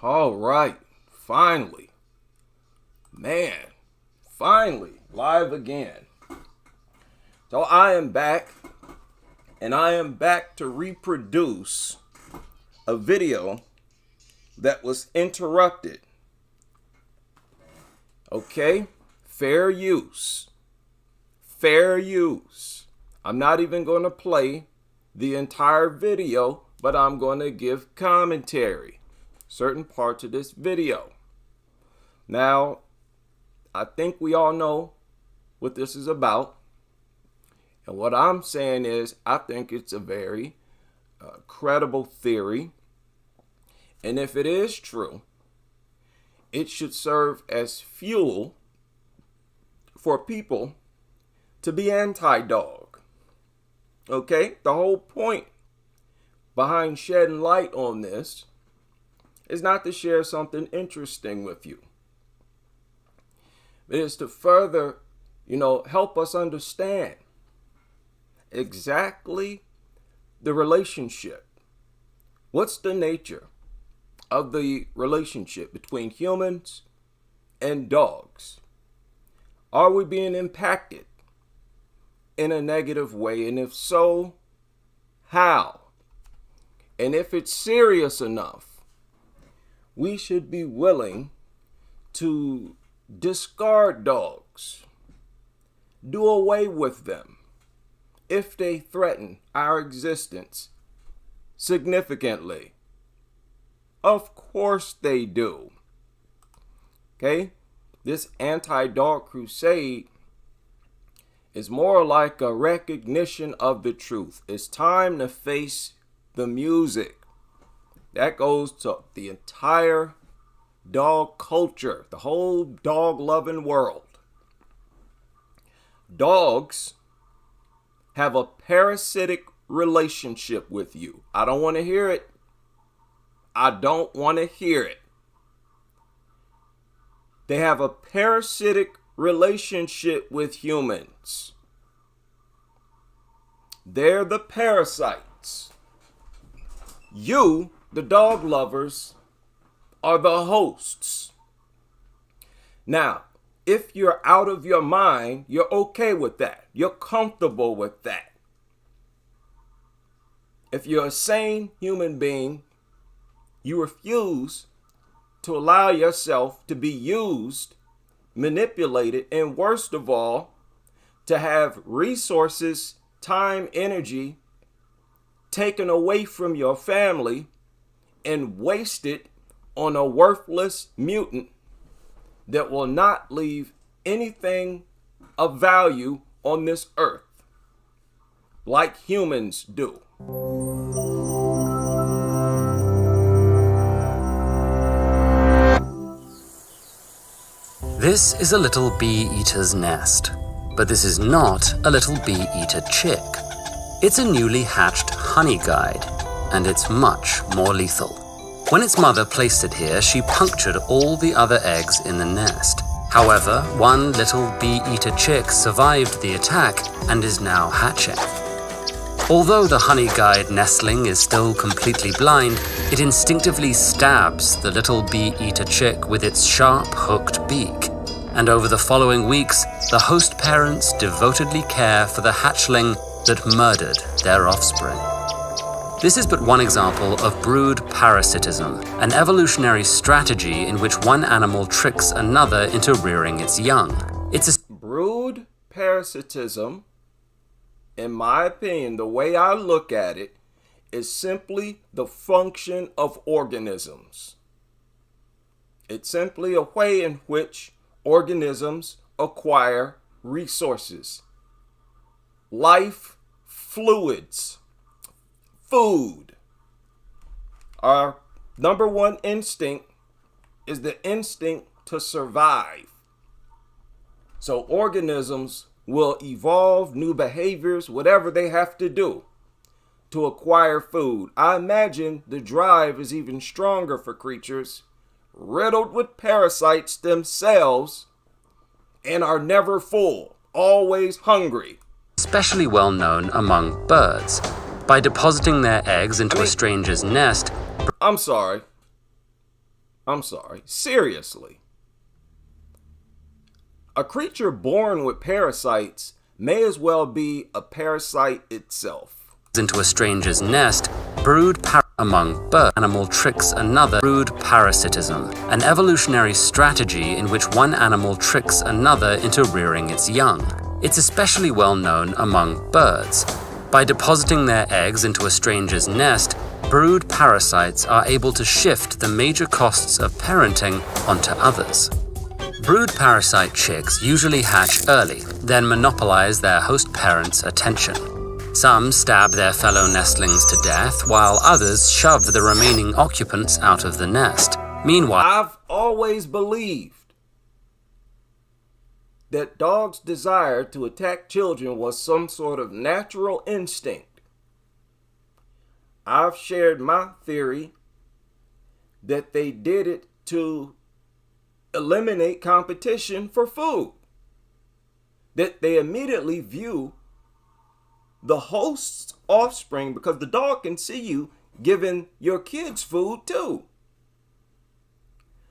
All right, finally, man, finally, live again. So I am back, and I am back to reproduce a video that was interrupted. Okay, fair use. Fair use. I'm not even going to play the entire video, but I'm going to give commentary. Certain parts of this video. Now, I think we all know what this is about. And what I'm saying is, I think it's a very credible theory. And if it is true, it should serve as fuel for people to be anti-dog. Okay? The whole point behind shedding light on this is not to share something interesting with you. It is to further, help us understand exactly the relationship. What's the nature of the relationship between humans and dogs? Are we being impacted in a negative way? And if so, how? And if it's serious enough, we should be willing to discard dogs, do away with them if they threaten our existence significantly. Of course they do. Okay? This anti-dog crusade is more like a recognition of the truth. It's time to face the music. That goes to the entire dog culture, the whole dog-loving world. Dogs have a parasitic relationship with you. I don't want to hear it. I don't want to hear it. They have a parasitic relationship with humans. They're the parasites. You, the dog lovers, are the hosts. Now, if you're out of your mind, you're okay with that. You're comfortable with that. If you're a sane human being, you refuse to allow yourself to be used, manipulated, and worst of all, to have resources, time, energy taken away from your family and wasted on a worthless mutant that will not leave anything of value on this earth like humans do. This is a little bee-eater's nest, but this is not a little bee-eater chick. It's a newly hatched honey guide, and it's much more lethal. When its mother placed it here, she punctured all the other eggs in the nest. However, one little bee-eater chick survived the attack and is now hatching. Although the honey guide nestling is still completely blind, it instinctively stabs the little bee-eater chick with its sharp, hooked beak. And over the following weeks, the host parents devotedly care for the hatchling that murdered their offspring. This is but one example of brood parasitism, an evolutionary strategy in which one animal tricks another into rearing its young. Brood parasitism, in my opinion, the way I look at it, is simply the function of organisms. It's simply a way in which organisms acquire resources, life fluids, food. Our number one instinct is the instinct to survive. So organisms will evolve new behaviors, whatever they have to do to acquire food. I imagine the drive is even stronger for creatures riddled with parasites themselves and are never full, always hungry. Especially well known among birds. By depositing their eggs into a stranger's nest. I'm sorry. I'm sorry, seriously. A creature born with parasites may as well be a parasite itself. Into a stranger's nest, among bird animal tricks another. Brood parasitism, an evolutionary strategy in which one animal tricks another into rearing its young. It's especially well known among birds. By depositing their eggs into a stranger's nest, brood parasites are able to shift the major costs of parenting onto others. Brood parasite chicks usually hatch early, then monopolize their host parents' attention. Some stab their fellow nestlings to death, while others shove the remaining occupants out of the nest. Meanwhile, I've always believed that dogs' desire to attack children was some sort of natural instinct. I've shared my theory that they did it to eliminate competition for food. That they immediately view the host's offspring, because the dog can see you giving your kids food too.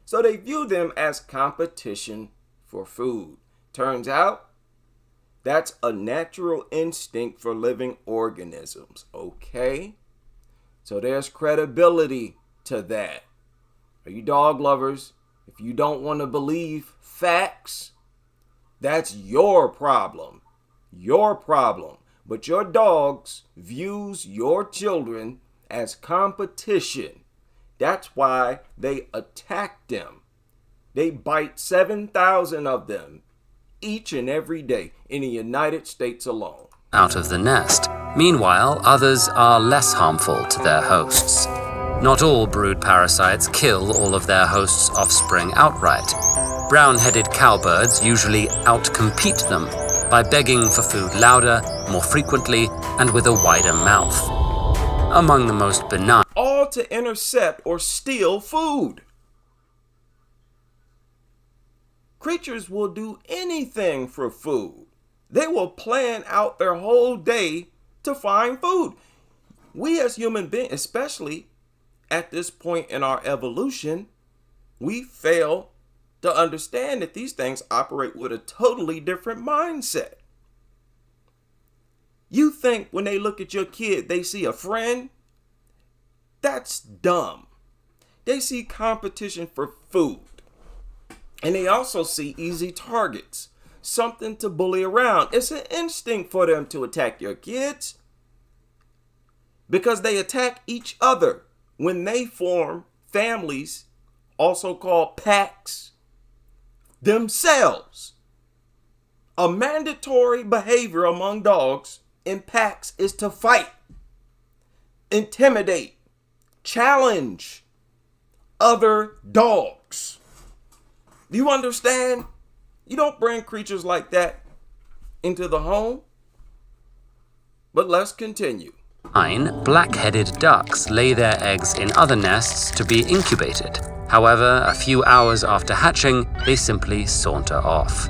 So they view them as competition for food. Turns out, that's a natural instinct for living organisms, okay? So there's credibility to that. Are you dog lovers? If you don't want to believe facts, that's your problem. Your problem. But your dogs views your children as competition. That's why they attack them. They bite 7,000 of them each and every day in the United States alone. Out of the nest. Meanwhile, others are less harmful to their hosts. Not all brood parasites kill all of their hosts' offspring outright. Brown-headed cowbirds usually outcompete them by begging for food louder, more frequently, and with a wider mouth. Among the most benign, all to intercept or steal food. Creatures will do anything for food. They will plan out their whole day to find food. We as human beings, especially at this point in our evolution, we fail to understand that these things operate with a totally different mindset. You think when they look at your kid, they see a friend? That's dumb. They see competition for food. And they also see easy targets, something to bully around. It's an instinct for them to attack your kids because they attack each other when they form families, also called packs, themselves. A mandatory behavior among dogs in packs is to fight, intimidate, challenge other dogs. Do you understand? You don't bring creatures like that into the home. But let's continue. Black-headed ducks lay their eggs in other nests to be incubated. However, a few hours after hatching, they simply saunter off.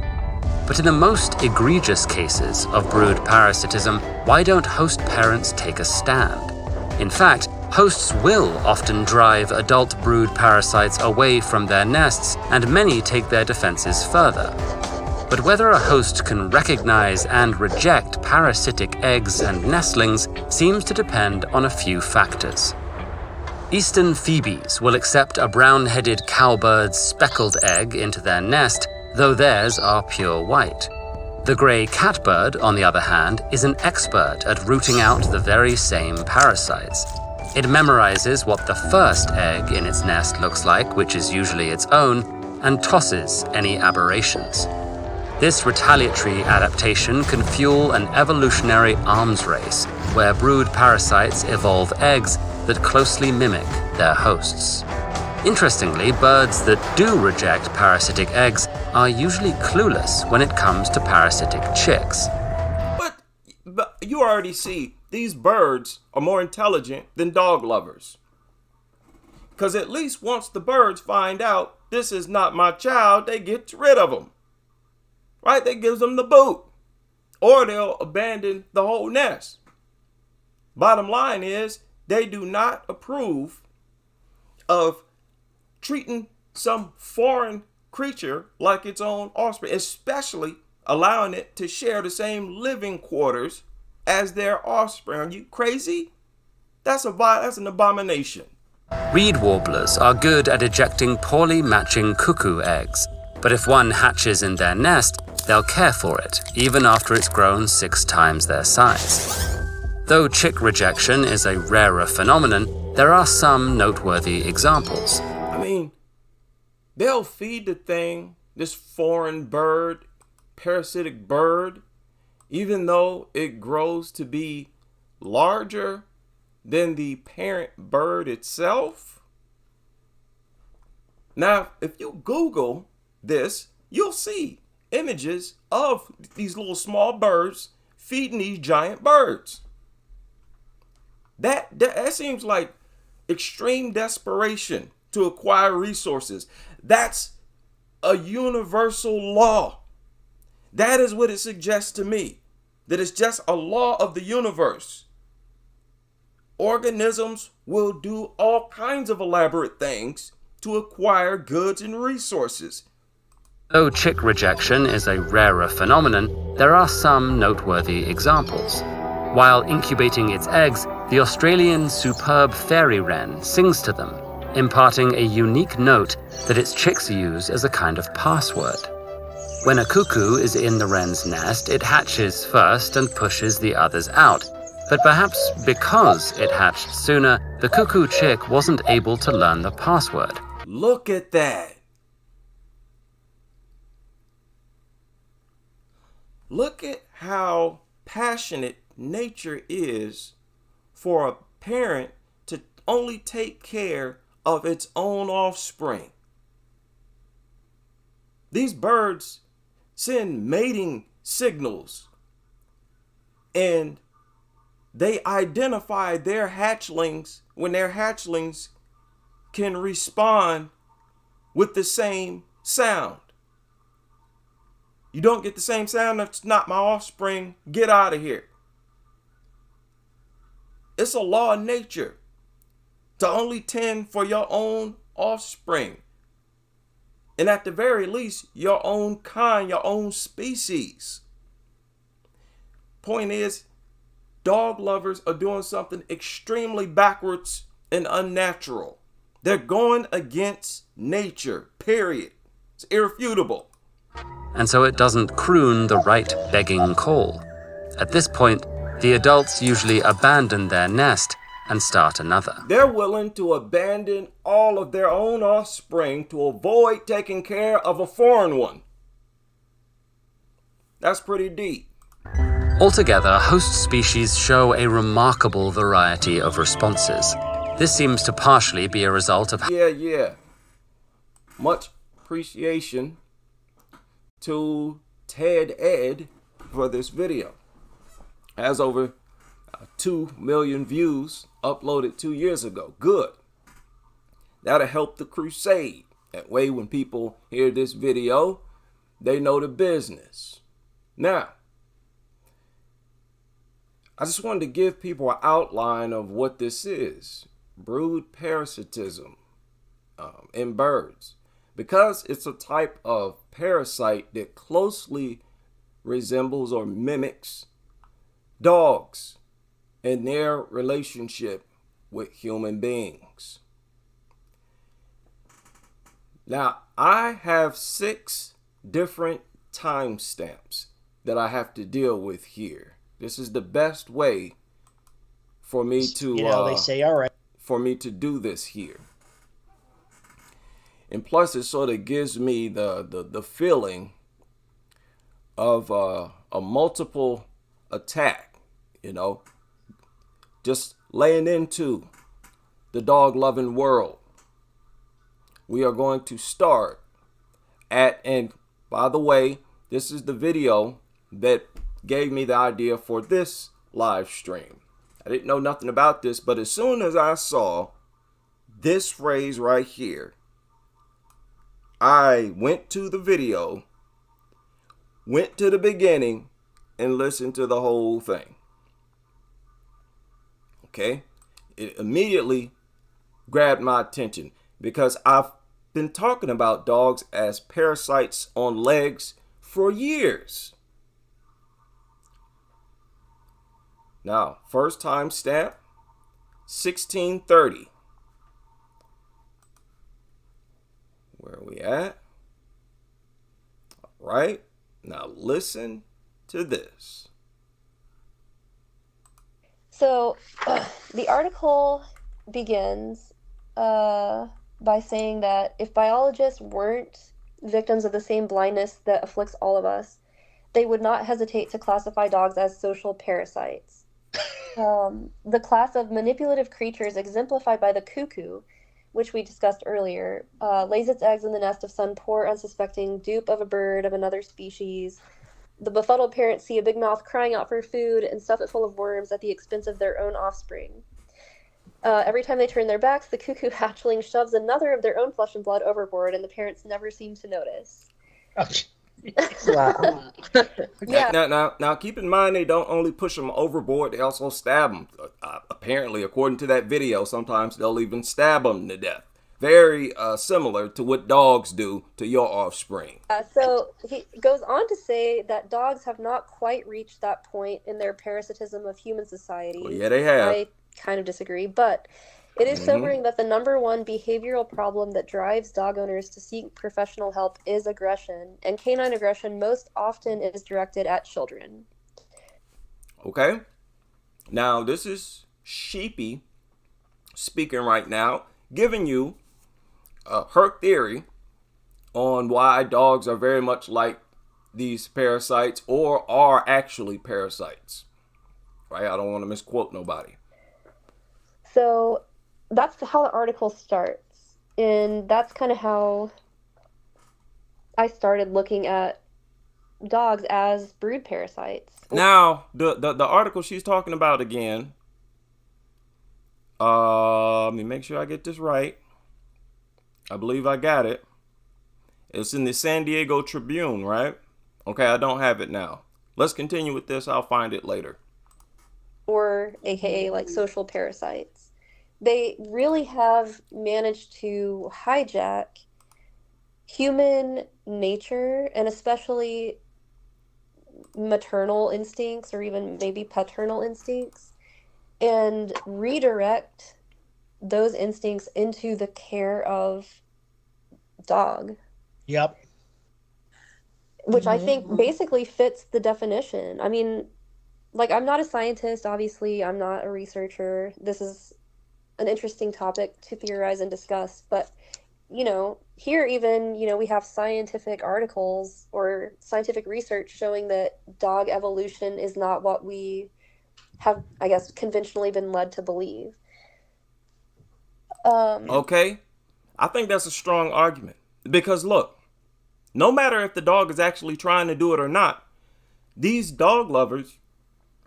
But in the most egregious cases of brood parasitism, why don't host parents take a stand? In fact, hosts will often drive adult brood parasites away from their nests, and many take their defenses further. But whether a host can recognize and reject parasitic eggs and nestlings seems to depend on a few factors. Eastern phoebes will accept a brown-headed cowbird's speckled egg into their nest, though theirs are pure white. The gray catbird, on the other hand, is an expert at rooting out the very same parasites. It memorizes what the first egg in its nest looks like, which is usually its own, and tosses any aberrations. This retaliatory adaptation can fuel an evolutionary arms race, where brood parasites evolve eggs that closely mimic their hosts. Interestingly, birds that do reject parasitic eggs are usually clueless when it comes to parasitic chicks. But you already see, these birds are more intelligent than dog lovers. Because at least once the birds find out this is not my child, they get rid of them. Right? They gives them the boot. Or they'll abandon the whole nest. Bottom line is, they do not approve of treating some foreign creature like its own offspring, especially allowing it to share the same living quarters as their offspring. Are you crazy? That's an abomination. Reed warblers are good at ejecting poorly matching cuckoo eggs, but if one hatches in their nest, they'll care for it, even after it's grown 6 times their size. Though chick rejection is a rarer phenomenon, there are some noteworthy examples. I mean, they'll feed the thing, this foreign bird, parasitic bird, even though it grows to be larger than the parent bird itself. Now, if you Google this, you'll see images of these little small birds feeding these giant birds. That seems like extreme desperation to acquire resources. That's a universal law. That is what it suggests to me, that it's just a law of the universe. Organisms will do all kinds of elaborate things to acquire goods and resources. Though chick rejection is a rarer phenomenon, there are some noteworthy examples. While incubating its eggs, the Australian superb fairy wren sings to them, imparting a unique note that its chicks use as a kind of password. When a cuckoo is in the wren's nest, it hatches first and pushes the others out. But perhaps because it hatched sooner, the cuckoo chick wasn't able to learn the password. Look at that. Look at how passionate nature is for a parent to only take care of its own offspring. These birds send mating signals, and they identify their hatchlings when their hatchlings can respond with the same sound. You don't get the same sound, that's not my offspring, get out of here. It's a law of nature to only tend for your own offspring. And at the very least, your own kind, your own species. Point is, dog lovers are doing something extremely backwards and unnatural. They're going against nature, period. It's irrefutable. And so it doesn't croon the right begging call. At this point, the adults usually abandon their nest and start another. They're willing to abandon all of their own offspring to avoid taking care of a foreign one. That's pretty deep. Altogether, host species show a remarkable variety of responses. This seems to partially be a result of... Yeah. Much appreciation to Ted Ed for this video. Has over 2 million views uploaded 2 years ago. Good. That'll help the crusade. That way when people hear this video, they know the business. Now, I just wanted to give people an outline of what this is. Brood parasitism in birds. Because it's a type of parasite that closely resembles or mimics dogs in their relationship with human beings. Now, I have 6 different timestamps that I have to deal with here. This is the best way for me to they say, all right, for me to do this here. And plus, it sort of gives me the feeling of a multiple attack, just laying into the dog-loving world. We are going to start at, and by the way, this is the video that gave me the idea for this live stream. I didn't know nothing about this, but as soon as I saw this phrase right here, I went to the video, went to the beginning, and listened to the whole thing. Okay? It immediately grabbed my attention because I've been talking about dogs as parasites on legs for years. Now, first time stamp, 1630. Where are we at? All right. Now listen to this. So the article begins by saying that if biologists weren't victims of the same blindness that afflicts all of us, they would not hesitate to classify dogs as social parasites. The class of manipulative creatures exemplified by the cuckoo, which we discussed earlier, lays its eggs in the nest of some poor, unsuspecting dupe of a bird of another species. The befuddled parents see a big mouth crying out for food and stuff it full of worms at the expense of their own offspring. Every time they turn their backs, the cuckoo hatchling shoves another of their own flesh and blood overboard, and the parents never seem to notice. Wow. Yeah. Now, keep in mind they don't only push them overboard; they also stab them. Apparently, according to that video, sometimes they'll even stab them to death. Very similar to what dogs do to your offspring. So he goes on to say that dogs have not quite reached that point in their parasitism of human society. Well, yeah, they have. I kind of disagree, but it is sobering that the number one behavioral problem that drives dog owners to seek professional help is aggression, and canine aggression most often is directed at children. Okay? Now, this is Sheepy speaking right now, giving you her theory on why dogs are very much like these parasites or are actually parasites. Right? I don't want to misquote nobody. So that's how the article starts, and that's kind of how I started looking at dogs as brood parasites. Now, the article she's talking about again, let me make sure I get this right. I believe I got it. It's in the San Diego Tribune, right? Okay, I don't have it now. Let's continue with this. I'll find it later. Or AKA like social parasites. They really have managed to hijack human nature, and especially maternal instincts or even maybe paternal instincts, and redirect those instincts into the care of dog. Yep. Which I think basically fits the definition. I mean, like, I'm not a scientist, obviously. I'm not a researcher. This is an interesting topic to theorize and discuss, but here even, we have scientific articles or scientific research showing that dog evolution is not what we have, I guess, conventionally been led to believe. Okay, I think that's a strong argument, because look, no matter if the dog is actually trying to do it or not, these dog lovers,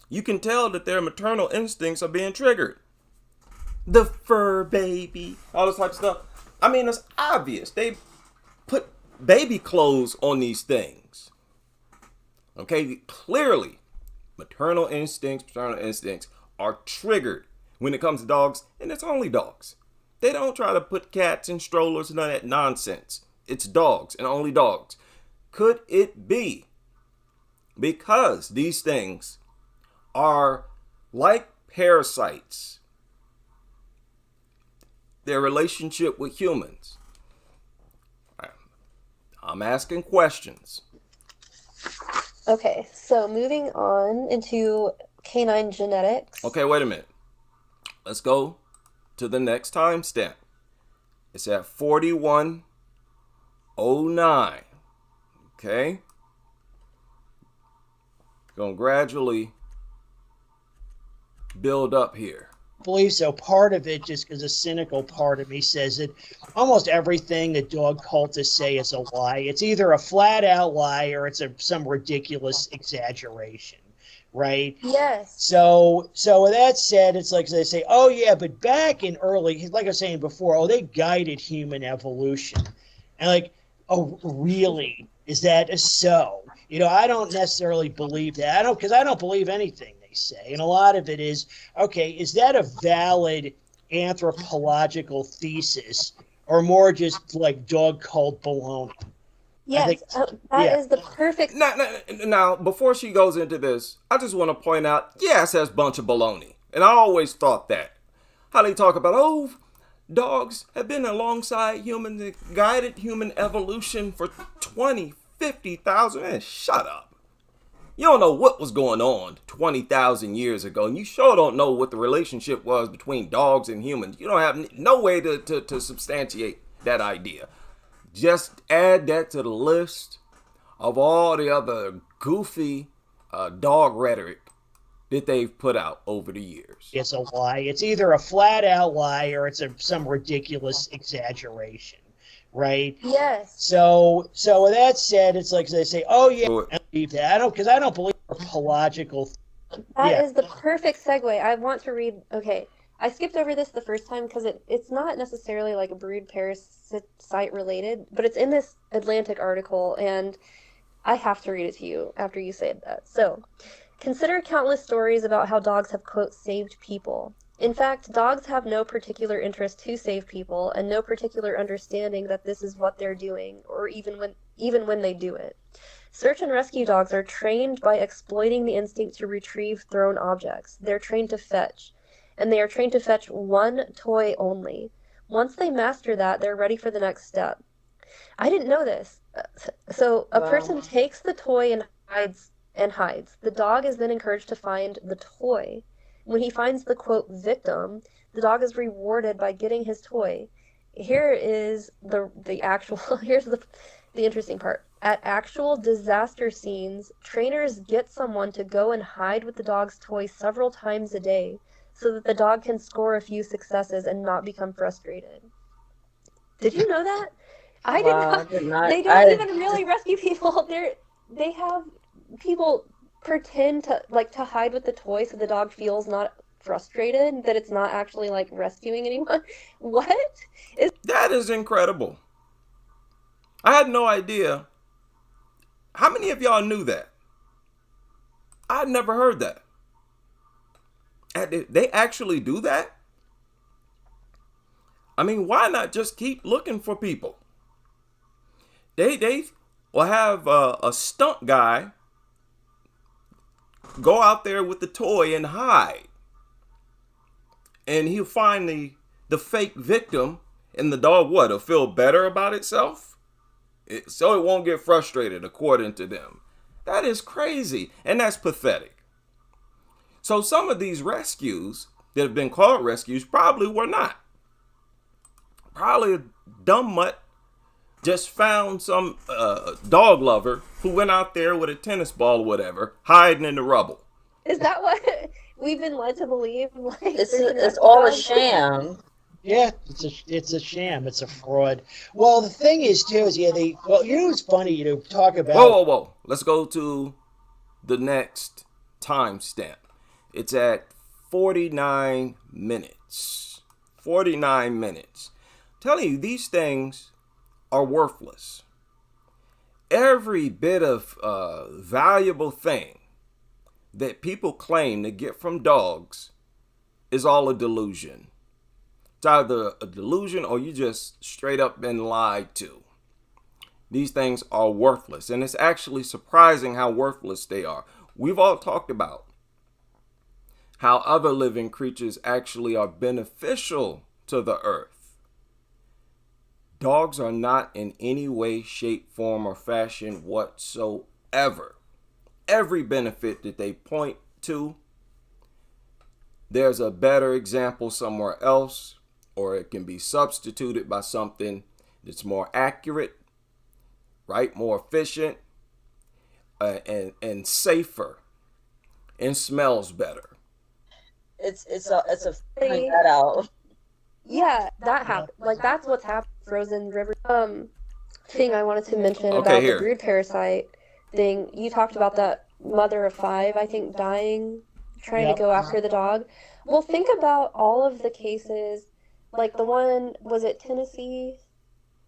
you can tell that their maternal instincts are being triggered. The fur baby, all this type of stuff. I mean, it's obvious. They put baby clothes on these things. Okay, clearly, maternal instincts, paternal instincts are triggered when it comes to dogs, and it's only dogs. They don't try to put cats in strollers and none of that nonsense. It's dogs and only dogs. Could it be because these things are like parasites, their relationship with humans? I'm asking questions. Okay, so moving on into canine genetics. Okay, wait a minute. Let's go to the next timestamp. It's at 4109. Okay? Gonna gradually build up here. Believe so. Part of it, just because a cynical part of me says that almost everything that dog cultists say is a lie. It's either a flat out lie or it's some ridiculous exaggeration, right? Yes. So with that said, it's like they say, oh yeah, but back in early, like I was saying before, oh, they guided human evolution. And like, oh, really? Is that so? I don't necessarily believe that. Because I don't believe anything they say. And a lot of it is, okay, is that a valid anthropological thesis, or more just like dog cult baloney? I think, Yes, that yeah. is the perfect. Now, before she goes into this, I just want to point out, yes, that's a bunch of baloney. And I always thought that. How they talk about, oh, dogs have been alongside humans, guided human evolution for 20, 50,000. Man, shut up. You don't know what was going on 20,000 years ago, and you sure don't know what the relationship was between dogs and humans. You don't have no way to substantiate that idea. Just add that to the list of all the other goofy dog rhetoric that they've put out over the years. It's a lie. It's either a flat out lie or it's some ridiculous exaggeration, right? Yes. So with that said, it's like they say, oh yeah, Go I believe that. I don't believe anthropological. That is the perfect segue. I want to read. Okay, I skipped over this the first time because it's not necessarily like a brood parasite related, but it's in this Atlantic article, and I have to read it to you after you say that. So, consider countless stories about how dogs have, quote, saved people. In fact, dogs have no particular interest to save people and no particular understanding that this is what they're doing, or even when they do it. Search and rescue dogs are trained by exploiting the instinct to retrieve thrown objects. They're trained to fetch, and they are trained to fetch one toy only. Once they master that, they're ready for the next step. I didn't know this. So a person takes the toy and hides. The dog is then encouraged to find the toy. When he finds the, quote, victim, the dog is rewarded by getting his toy. Here is the actual, here's the interesting part. At actual disaster scenes, trainers get someone to go and hide with the dog's toy several times a day so that the dog can score a few successes and not become frustrated. Did you know that? I did not. They don't even really rescue people. They have people pretend to hide with the toy so the dog feels not frustrated, that it's not actually like rescuing anyone. What? That is incredible. I had no idea. How many of y'all knew that? I'd never heard that. They actually do that? I mean, why not just keep looking for people? They will have a stunt guy go out there with the toy and hide. And he'll find the fake victim, and the dog, what, will feel better about itself? So it won't get frustrated, according to them. That is crazy, and that's pathetic. So some of these rescues that have been called rescues probably were not. Probably a dumb mutt just found some dog lover who went out there with a tennis ball or whatever, hiding in the rubble. Is that what we've been led to believe? Like, it's all a sham. Yeah, it's a sham. It's a fraud. Well, the thing is, too, is, you know what's funny, talk about... Whoa. Let's go to the next timestamp. It's at 49 minutes. 49 minutes. I'm telling you, these things are worthless. Every bit of valuable thing that people claim to get from dogs is all a delusion. It's either a delusion or you just straight up been lied to. These things are worthless, and it's actually surprising how worthless they are. We've all talked about how other living creatures actually are beneficial to the earth. Dogs are not in any way, shape, form, or fashion whatsoever. Every benefit that they point to, there's a better example somewhere else, or it can be substituted by something that's more accurate, right? More efficient, and safer, and smells better. It's a finding that out. Yeah, that happened. Like, that's what's happened. Frozen River. Thing I wanted to mention about the brood parasite thing. You talked about that mother of 5, I think, dying, trying to go after the dog. Well, think about all of the cases, like the one, was it Tennessee?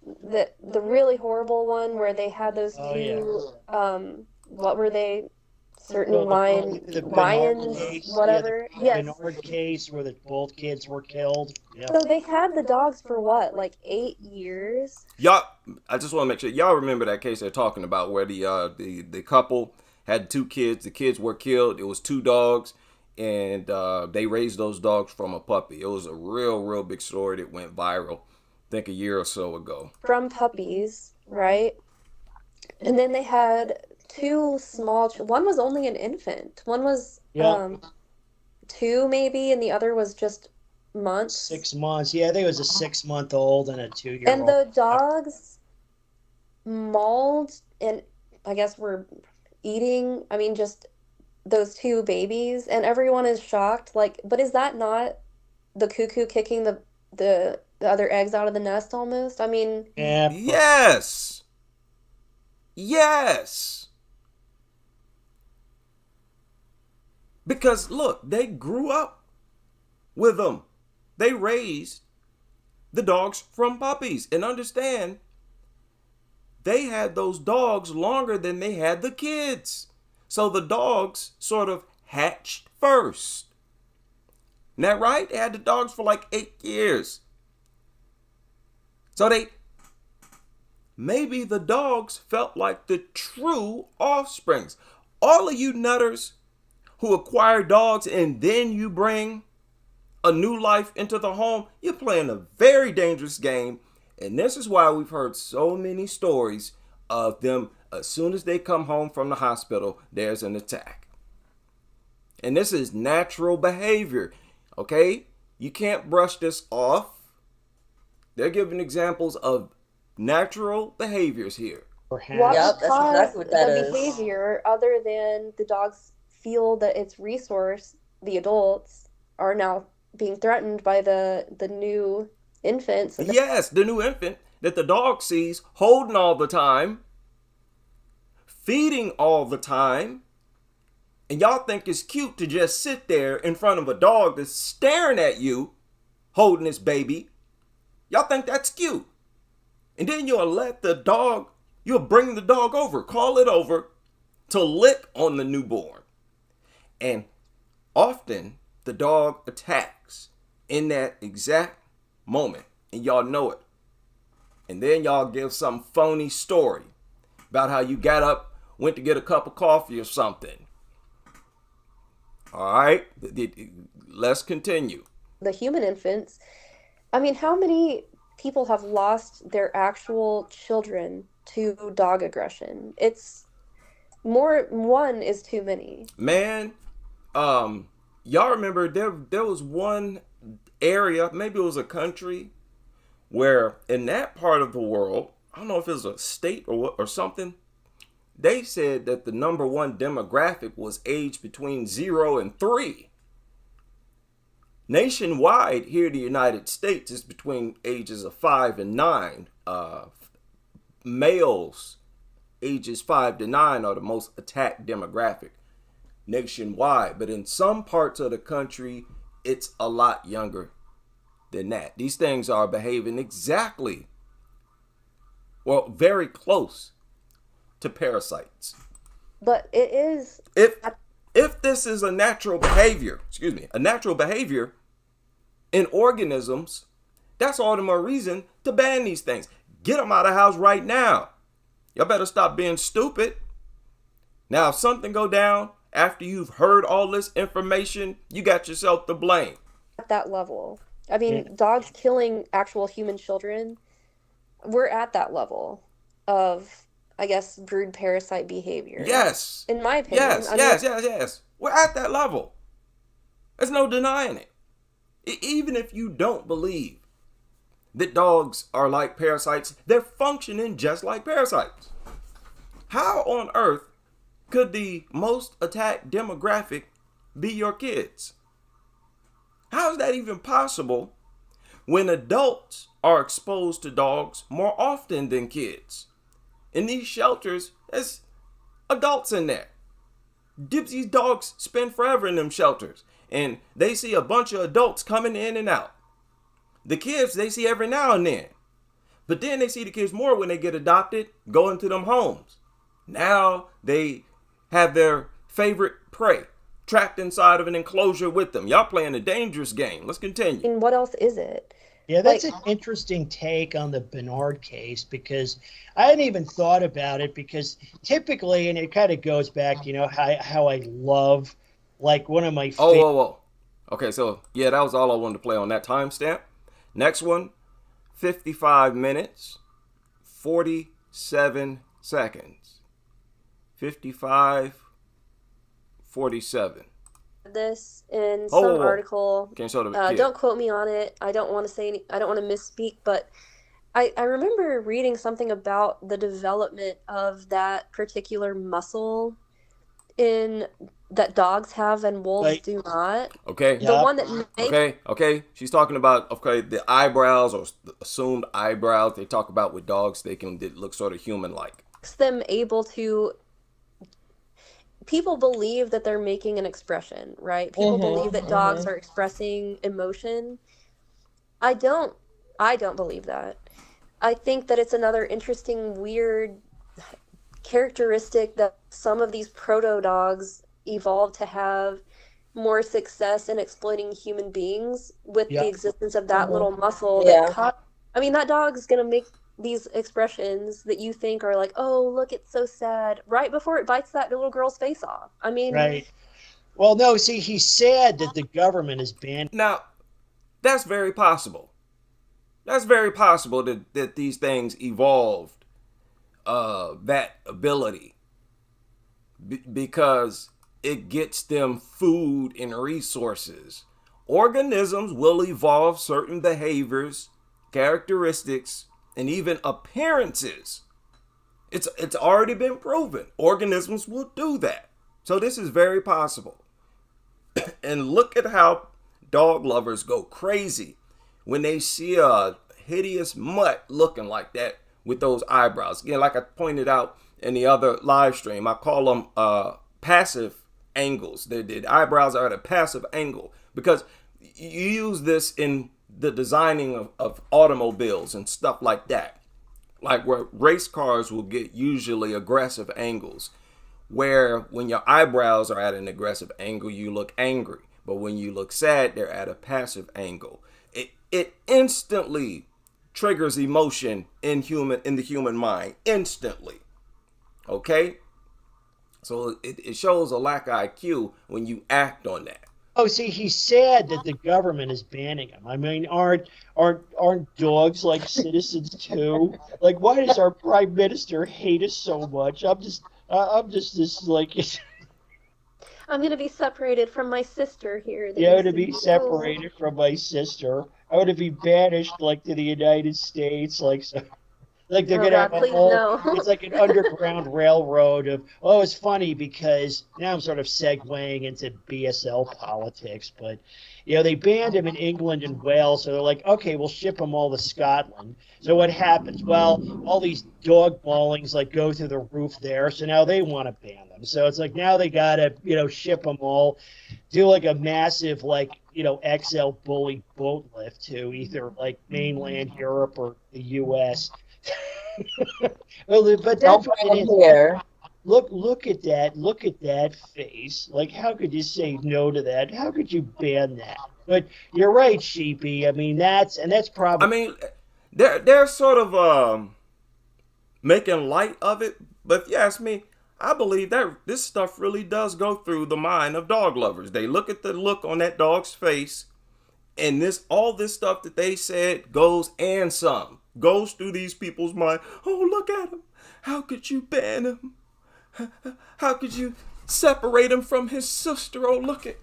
The really horrible one where they had those two, what were they? certain The Bernard lions, case, whatever. the Yes. Bernard case where both kids were killed. Yeah. So they had the dogs for what, like 8 years? Y'all, I just want to make sure y'all remember that case they're talking about where the couple had 2 kids. The kids were killed. It was 2 dogs, and they raised those dogs from a puppy. It was a real big story that went viral, I think a year or so ago. From puppies, right? And then they had 2 small. One was only an infant. One was Yeah. 2 maybe, and the other was just months. 6 months. Yeah, I think it was a 6-month-old and a 2-year-old. And the dogs mauled and I guess were eating, I mean, just those 2 babies, and everyone is shocked. Like, but is that not the cuckoo kicking the other eggs out of the nest almost? I mean, Yeah. Yes. Yes. Because look, they grew up with them. They raised the dogs from puppies. And understand, they had those dogs longer than they had the kids. So the dogs sort of hatched first. Isn't that right? They had the dogs for like 8 years. So maybe the dogs felt like the true offsprings. All of you nutters who acquire dogs and then you bring a new life into the home, you're playing a very dangerous game. And this is why we've heard so many stories of them. As soon as they come home from the hospital, there's an attack. And this is natural behavior, okay? You can't brush this off. They're giving examples of natural behaviors here. what Yep, would that's cause exactly what that the is. behavior other than the dogs feel that its resource, the adults, are now being threatened by the new infants? Yes, the new infant that the dog sees holding all the time, feeding all the time, and y'all think it's cute to just sit there in front of a dog that's staring at you, holding his baby. Y'all think that's cute. And then you'll bring the dog over, call it over to lick on the newborn. And often the dog attacks in that exact moment, and y'all know it. And then y'all give some phony story about how you got up, went to get a cup of coffee or something. All right, let's continue. The human infants, I mean, how many people have lost their actual children to dog aggression? It's more, one is too many. Man, y'all remember there was one area, maybe it was a country, where in that part of the world, I don't know if it was a state or something, they said that the number one demographic was aged between 0 and 3. Nationwide, here in the United States, is between ages of 5 and 9. Males, ages 5 to 9, are the most attacked demographic nationwide. But in some parts of the country, it's a lot younger than that. These things are behaving exactly, well, very close to parasites. But it is. If this is a natural behavior, in organisms, that's all the more reason to ban these things. Get them out of the house right now. Y'all better stop being stupid. Now, if something go down after you've heard all this information, you got yourself to blame. At that level. I mean, dogs killing actual human children, we're at that level of, I guess, brood parasite behavior. Yes. In my opinion. Yes. We're at that level. There's no denying it. Even if you don't believe that dogs are like parasites, they're functioning just like parasites. How on earth could the most attacked demographic be your kids? How is that even possible when adults are exposed to dogs more often than kids? In these shelters, there's adults in there. These dogs spend forever in them shelters, and they see a bunch of adults coming in and out. The kids, they see every now and then. But then they see the kids more when they get adopted, go into them homes. Now they have their favorite prey, trapped inside of an enclosure with them. Y'all playing a dangerous game. Let's continue. And what else is it? Yeah, that's Like, an interesting take on the Bernard case, because I hadn't even thought about it, because typically, and it kind of goes back, how I love, like, one of my favorite. Oh. Okay, so yeah, that was all I wanted to play on that timestamp. Next one, 55 minutes, 47 seconds. 55, 47. this in some article. Can't show the kid. Don't quote me on it. I don't want to say I don't want to misspeak, but I remember reading something about the development of that particular muscle in that dogs have and wolves do not. Okay. The one that makes Okay. She's talking about the eyebrows or the assumed eyebrows they talk about with dogs. They look sort of human-like. them able to. People believe that they're making an expression, right? People believe that dogs are expressing emotion. I don't believe that. I think that it's another interesting, weird characteristic that some of these proto-dogs evolved to have more success in exploiting human beings with the existence of that little muscle. That dog's going to make these expressions that you think are like, oh, look, it's so sad, right before it bites that little girl's face off. Right. Well, no, see, he's sad that the government is banning. Now, that's very possible. That's very possible that these things evolved that ability because it gets them food and resources. Organisms will evolve certain behaviors, characteristics, and even appearances. It's already been proven. Organisms will do that. So this is very possible. And look at how dog lovers go crazy when they see a hideous mutt looking like that with those eyebrows. Again, like I pointed out in the other live stream, I call them passive angles. The eyebrows are at a passive angle because you use this in the designing of automobiles and stuff like that. Like where race cars will get usually aggressive angles, where when your eyebrows are at an aggressive angle, you look angry. But when you look sad, they're at a passive angle. It instantly triggers emotion in the human mind. Instantly. Okay? So it shows a lack of IQ when you act on that. Oh, see, he's sad that the government is banning him. Aren't dogs like citizens too? Like, why does our prime minister hate us so much? I'm just this like. I'm gonna be separated from my sister here. Yeah, to be separated from my sister. I would be banished like to the United States, like so. Like they're gonna have a whole. No. It's like an underground railroad of. Oh, it's funny because now I'm sort of segueing into BSL politics, but they banned him in England and Wales, so they're like, okay, we'll ship them all to Scotland. So what happens? Well, all these dog maulings like go through the roof there, so now they want to ban them. So it's like now they gotta ship them all, do like a massive like XL bully boat lift to either like mainland Europe or the U.S. Well, but that's what it is. Here. Look at that. Look at that face. Like, how could you say no to that? How could you ban that? But you're right, Sheepy. That's probably. They're sort of making light of it. But if you ask me, I believe that this stuff really does go through the mind of dog lovers. They look at the look on that dog's face, and all this stuff that they said goes through these people's mind. Oh, look at him. How could you ban him? How could you separate him from his sister? Oh, look at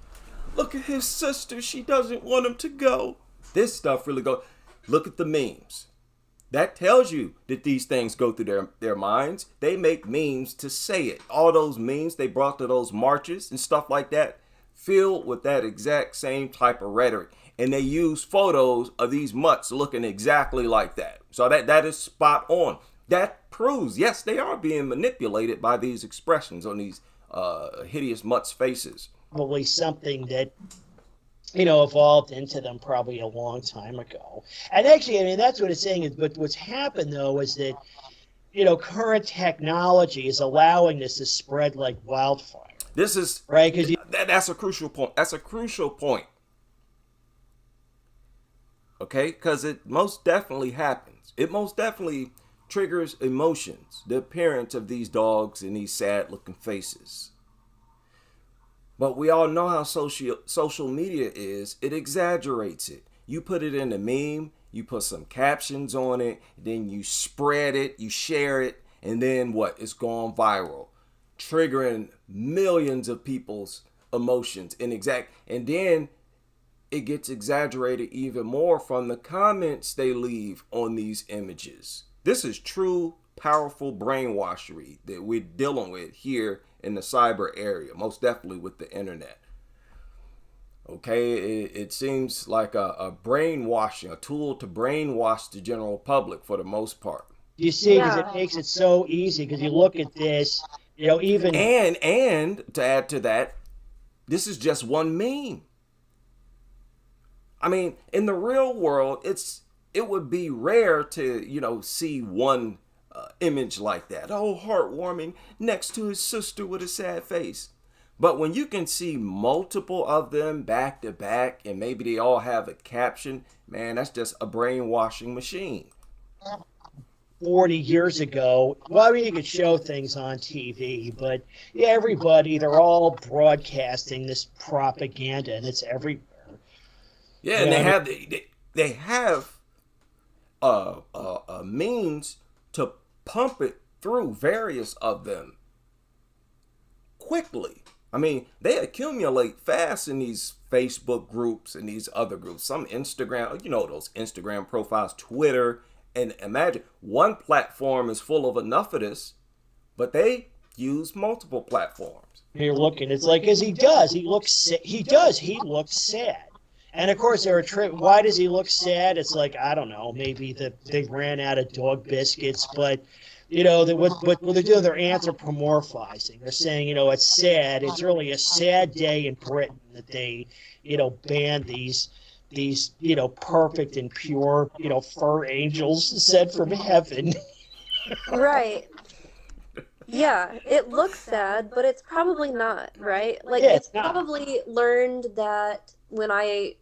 his sister. She doesn't want him to go. This stuff really goes. Look at the memes. That tells you that these things go through their minds. They make memes to say it. All those memes they brought to those marches and stuff like that, filled with that exact same type of rhetoric. And they use photos of these mutts looking exactly like that. So that is spot on. That proves, yes, they are being manipulated by these expressions on these hideous mutts' faces. Probably something that, evolved into them probably a long time ago. And actually, that's what it's saying. But what's happened, though, is that, current technology is allowing this to spread like wildfire. This is right? Because that's a crucial point. That's a crucial point. Okay, because it most definitely happens. It most definitely triggers emotions. The appearance of these dogs and these sad-looking faces. But we all know how social media is. It exaggerates it. You put it in a meme, you put some captions on it, then you spread it, you share it, and then what? It's gone viral, triggering millions of people's emotions. And then it gets exaggerated even more from the comments they leave on these images. This is true, powerful brainwashery that we're dealing with here in the cyber area, most definitely with the internet. Okay, it seems like a brainwashing, a tool to brainwash the general public for the most part. you see, because it makes it so easy. Because you look at this, even And to add to that, this is just one meme. I mean, in the real world, it would be rare to see one image like that. Oh, heartwarming, next to his sister with a sad face. But when you can see multiple of them back to back, and maybe they all have a caption, man, that's just a brainwashing machine. 40 years ago, well, I mean, you could show things on TV, but everybody, they're all broadcasting this propaganda, and it's everywhere. Yeah, and they have a means to pump it through various of them quickly. I mean, they accumulate fast in these Facebook groups and these other groups. Some Instagram, those Instagram profiles, Twitter, and imagine one platform is full of enough of this, but they use multiple platforms. You're looking, it's like, as he looks sad. And of course, why does he look sad? It's like, I don't know, maybe they ran out of dog biscuits, but what they're doing, they're anthropomorphizing. They're saying, it's sad. It's really a sad day in Britain that they, banned these perfect and pure, fur angels sent from heaven. Right. Yeah, it looks sad, but it's probably not, right? Like, Yeah, it's probably learned that when I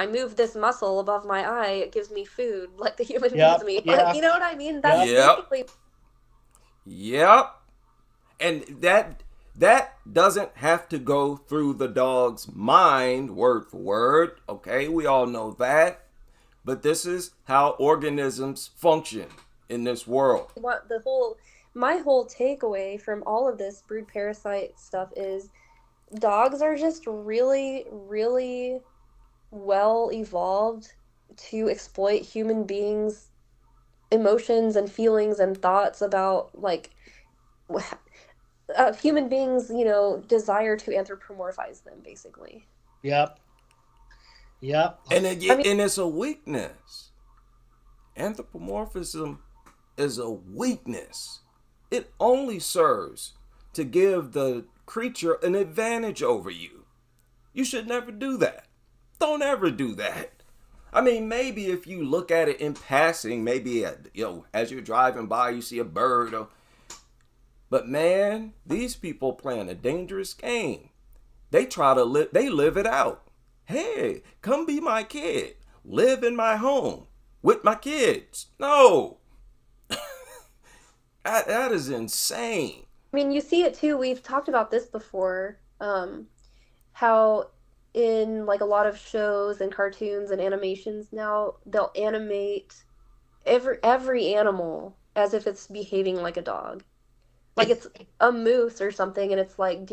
move this muscle above my eye, it gives me food, like the human gives me. Yeah. Like, you know what I mean? That's basically. Yep. And that doesn't have to go through the dog's mind word for word. Okay, we all know that. But this is how organisms function in this world. My whole takeaway from all of this brood parasite stuff is dogs are just really, really well evolved to exploit human beings' emotions and feelings and thoughts about, like, human beings, desire to anthropomorphize them, basically. Yep. And it's a weakness. Anthropomorphism is a weakness. It only serves to give the creature an advantage over you. You should never do that. Don't ever do that. I mean, maybe if you look at it in passing, maybe as you're driving by, you see a bird. But man, these people playing a dangerous game. They live it out. Hey, come be my kid. Live in my home with my kids. No. That is insane. I mean, you see it too. We've talked about this before. How in like a lot of shows and cartoons and animations now, they'll animate every animal as if it's behaving like a dog. Like it's a moose or something, and it's like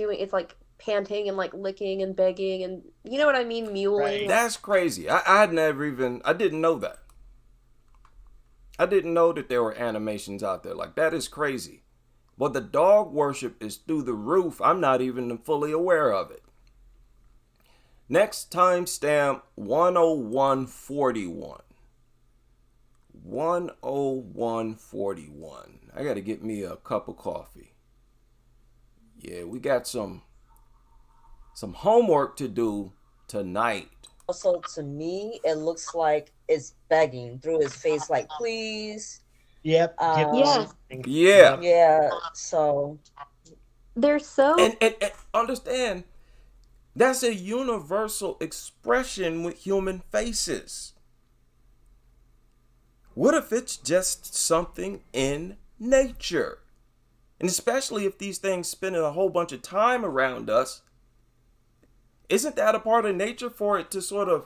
panting and like licking and begging, and you know what I mean, mewling. Right. That's crazy. I didn't know that. I didn't know that there were animations out there. Like, that is crazy. But the dog worship is through the roof. I'm not even fully aware of it. Next timestamp 10141. 10141. I got to get me a cup of coffee. Yeah, we got some homework to do tonight. Also, to me, it looks like it's begging through his face, like, please. Yep. Yeah. Yeah. Yeah. So They're so And understand, that's a universal expression with human faces. What if it's just something in nature? And especially if these things spending a whole bunch of time around us, isn't that a part of nature for it to sort of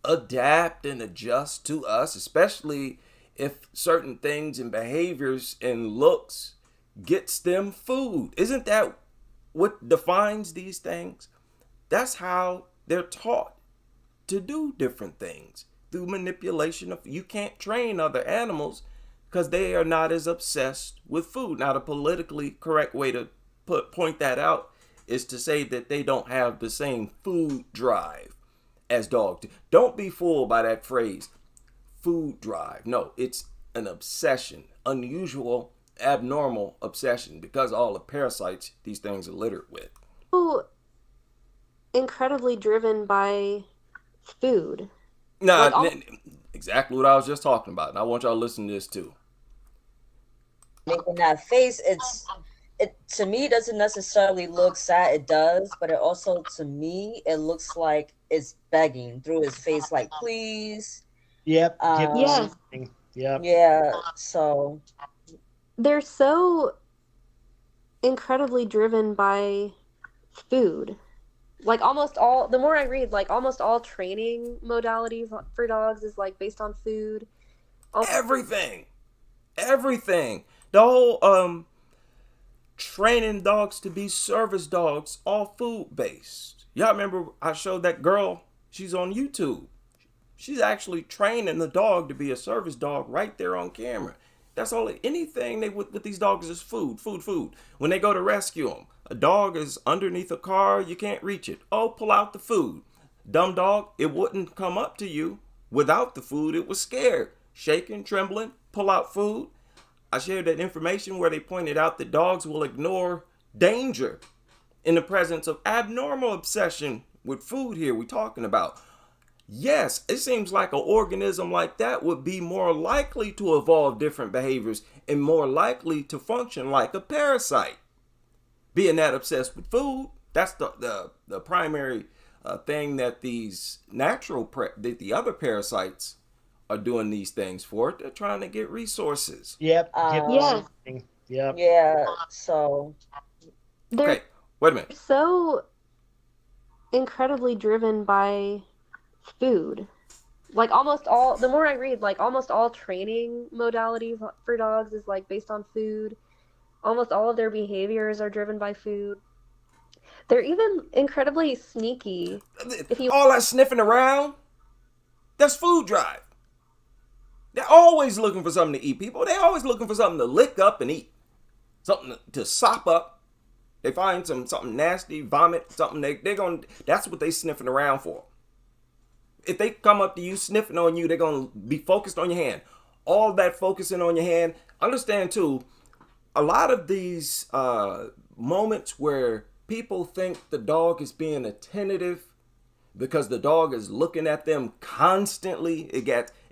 adapt and adjust to us, especially if certain things and behaviors and looks gets them food? Isn't that what defines these things? That's how they're taught to do different things through manipulation of. You can't train other animals because they are not as obsessed with food. Now, the politically correct way to point that out is to say that they don't have the same food drive as dogs do. Don't be fooled by that phrase, food drive. No, it's an obsession, unusual, abnormal obsession, because all the parasites these things are littered with. incredibly driven by food. Nah, Like all exactly what I was just talking about. And I want y'all to listen to this too. Making that face, it to me doesn't necessarily look sad. It does, but it also, to me, it looks like it's begging through his face, like, please. Yep. Yeah. Yep. Yeah. So they're so incredibly driven by food. Like almost all, the more I read, like almost all training modalities for dogs is like based on food. Everything. The whole training dogs to be service dogs, all food based. Y'all remember I showed that girl, she's on YouTube. She's actually training the dog to be a service dog right there on camera. That's all. Anything they with these dogs is food. When they go to rescue them, a dog is underneath a car, you can't reach it. Oh, pull out the food. Dumb dog, it wouldn't come up to you without the food. It was scared, shaking, trembling, pull out food. I shared that information where they pointed out that dogs will ignore danger in the presence of abnormal obsession with food. Here we're talking about. Yes, it seems like an organism like that would be more likely to evolve different behaviors and more likely to function like a parasite. Being that obsessed with food, that's the primary thing that these the other parasites are doing these things for. They're trying to get resources. Yep. Yeah. Yep. yeah. So They're Okay, wait a minute. so incredibly driven by food. Like almost all, the more I read, like almost all training modalities for dogs is like based on food. Almost all of their behaviors are driven by food. They're even incredibly sneaky. If you All that sniffing around, that's food drive. They're always looking for something to eat, people. They're always looking for something to lick up and eat. Something to sop up. They find something nasty, vomit, something they're going, that's what they sniffing around for. If they come up to you sniffing on you, they're going to be focused on your hand. All that focusing on your hand. Understand too, a lot of these moments where people think the dog is being attentive because the dog is looking at them constantly,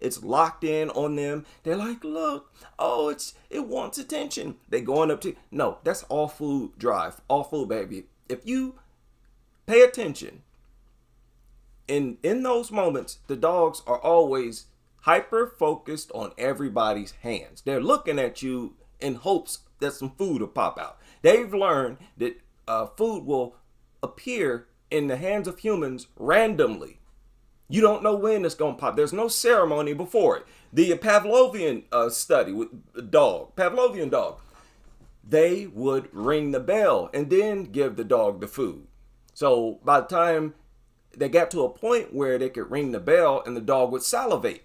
it's locked in on them. They're like, look, oh, it wants attention. They going up to, no, that's all food drive, all food, baby. If you pay attention, in those moments, the dogs are always hyper focused on everybody's hands. They're looking at you in hopes that some food will pop out. They've learned that food will appear in the hands of humans randomly. You don't know when it's going to pop. There's no ceremony before it. The Pavlovian study with the dog, Pavlovian dog, they would ring the bell and then give the dog the food. So by the time they got to a point where they could ring the bell and the dog would salivate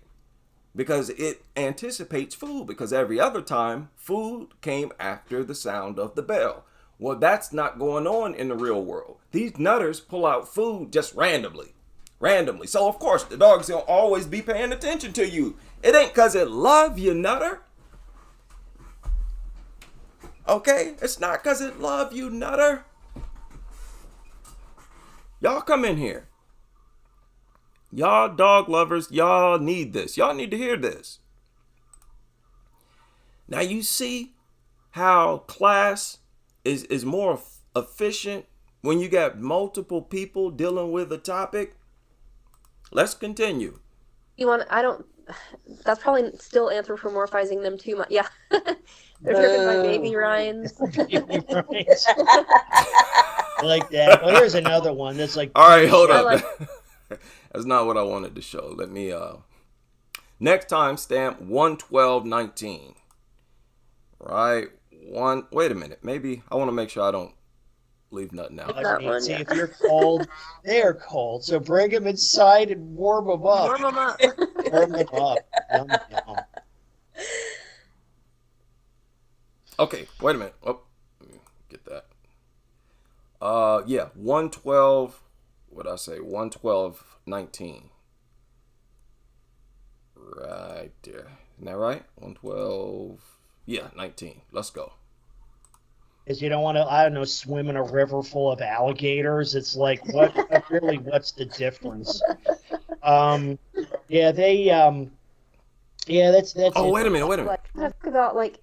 because it anticipates food, because every other time food came after the sound of the bell. Well, that's not going on in the real world. These nutters pull out food just randomly. So, of course, the dog's going to always be paying attention to you. It ain't because it love you, nutter. Okay? It's not because it love you, nutter. Y'all come in here. Y'all dog lovers, y'all need this. Y'all need to hear this. Now, you see how class is more efficient when you got multiple people dealing with a topic? Let's continue. I don't. That's probably still anthropomorphizing them too much. Yeah. They're driven by baby Ryans. I like that. Well, here's another one that's like. All right, hold I up. like- That's not what I wanted to show. Let me next time stamp 11219. Right? Wait a minute. Maybe I want to make sure I don't leave nothing out. That one, See, yeah. if you're cold, they're cold. So bring them inside and warm them up. Warm them up. Warm them up. Yum, yum. Okay, wait a minute. Oh, let me get that. Yeah, 112. What'd I say? 11219. Right there. Isn't that right? 112. Yeah, 19. Let's go. Because you don't want to, I don't know, swim in a river full of alligators. It's like, what's the difference? Yeah, that's Oh, it. wait a minute. Like, talk about like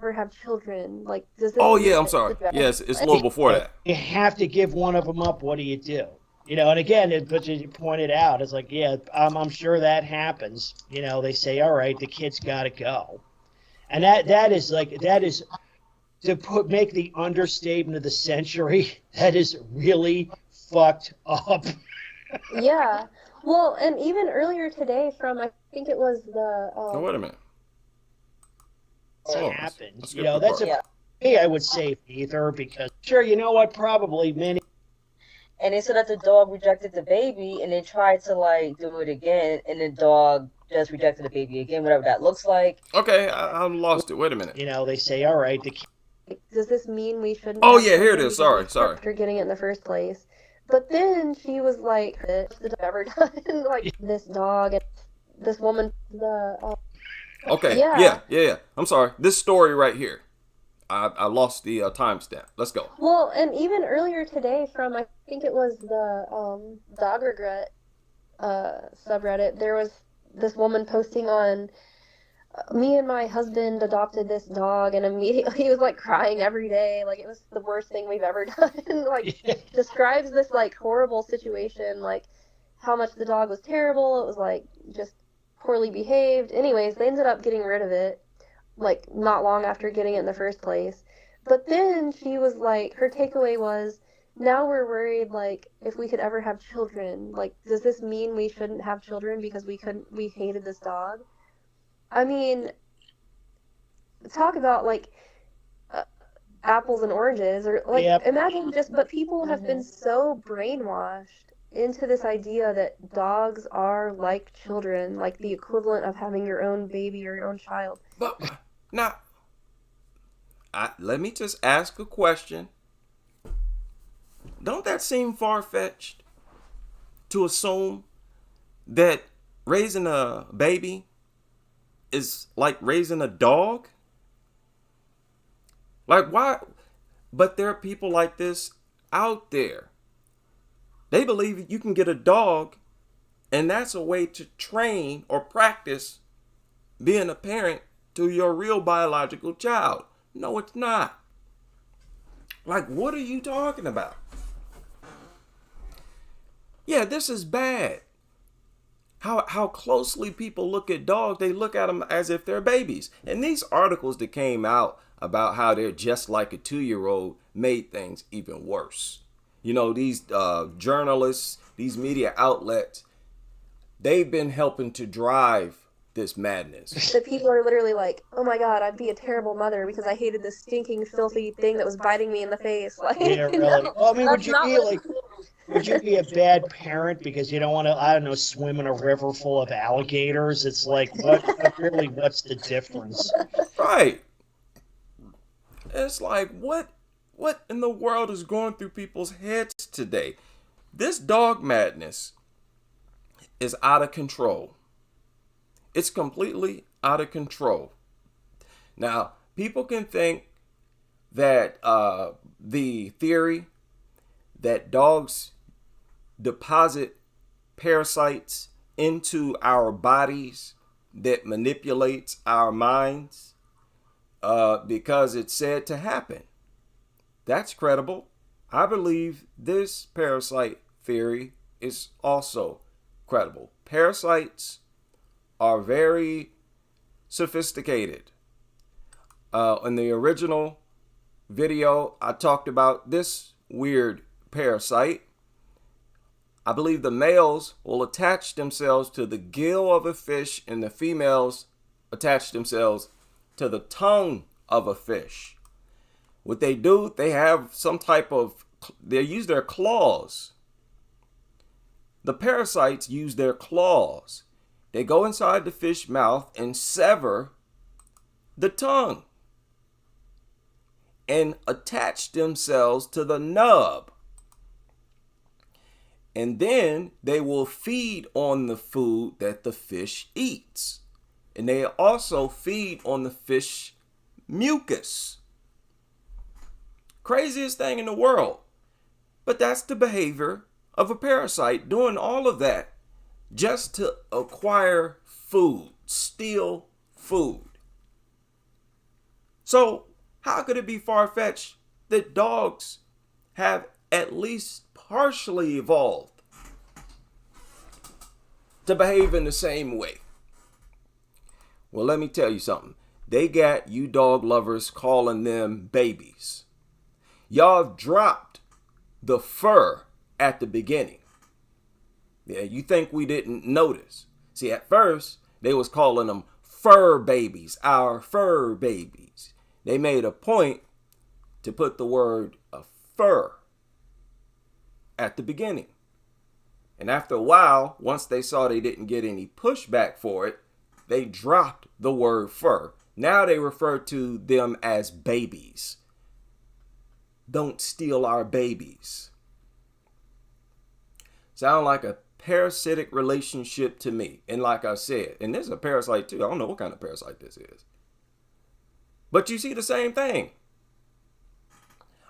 ever have children. Like, does this Oh, mean yeah, I'm that sorry. the- Yes, it's a little before that. You have to give one of them up. What do you do? You know, and again, but you pointed out, it's like, yeah, I'm sure that happens. You know, they say, all right, the kid's got to go, and that is to make the understatement of the century. That is really fucked up. Yeah. Well, and even earlier today, from I think it was the. Oh, wait a minute. It Oh, happens. let's You get know, the that's part. me. I would say neither, because sure, you know what? Probably many. And they said that the dog rejected the baby, and they tried to like do it again, and the dog just rejected the baby again, whatever that looks like. Okay, I lost it. Wait a minute. You know, they say, all right, the kid. Does this mean we shouldn't? Oh, have yeah, here it children is. because Sorry. After getting it in the first place, but then she was like, "This the dog ever done?" Like this dog and this woman. Okay, Yeah. yeah. I'm sorry. This story right here. I lost the timestamp. Let's go. Well, and even earlier today, from I think it was the dog regret subreddit, there was this woman posting on. Me and my husband adopted this dog, and immediately he was like crying every day, like it was the worst thing we've ever done. Like describes this like horrible situation, like how much the dog was terrible. It was like just poorly behaved. Anyways, they ended up getting rid of it, like not long after getting it in the first place. But then she was like, her takeaway was, now we're worried, like, if we could ever have children. Like, does this mean we shouldn't have children because we hated this dog? I mean, talk about, like, apples and oranges, or, like, Yep. imagine just, but people have been so brainwashed into this idea that dogs are like children, like the equivalent of having your own baby or your own child. But now, let me just ask a question. Don't that seem far-fetched to assume that raising a baby is like raising a dog? Like, why? But there are people like this out there. They believe you can get a dog, and that's a way to train or practice being a parent to your real biological child. No, it's not. Like, what are you talking about? Yeah, this is bad. How closely people look at dogs, they look at them as if they're babies. And these articles that came out about how they're just like a 2-year-old made things even worse. You know, these journalists, these media outlets, they've been helping to drive this madness. The people are literally like, oh my god, I'd be a terrible mother because I hated this stinking, filthy thing that was biting me in the face. Like, Yeah, really. no, Well, I mean, would that's you not be what- like, would you be a bad parent because you don't want to, I don't know, swim in a river full of alligators? It's like, what's the difference? Right. It's like, what in the world is going through people's heads today? This dog madness is out of control. It's completely out of control. Now, people can think that the theory that dogs deposit parasites into our bodies that manipulates our minds because it's said to happen. That's credible. I believe this parasite theory is also credible. Parasites are very sophisticated. In the original video, I talked about this weird parasite. I believe the males will attach themselves to the gill of a fish and the females attach themselves to the tongue of a fish. What they do, they have some type of, they use their claws. The parasites use their claws. They go inside the fish mouth and sever the tongue and attach themselves to the nub. And then they will feed on the food that the fish eats. And they also feed on the fish mucus. Craziest thing in the world. But that's the behavior of a parasite, doing all of that just to acquire food, steal food. So how could it be far-fetched that dogs have at least partially evolved to behave in the same way? Well, let me tell you something. They got you dog lovers calling them babies. Y'all dropped the fur at the beginning. Yeah, you think we didn't notice. See, at first, they was calling them fur babies, our fur babies. They made a point to put the word fur at the beginning. And after a while, once they saw they didn't get any pushback for it, they dropped the word fur. Now they refer to them as babies. Don't steal our babies. Sound like a parasitic relationship to me. And like I said, and this is a parasite too. I don't know what kind of parasite this is. But you see the same thing.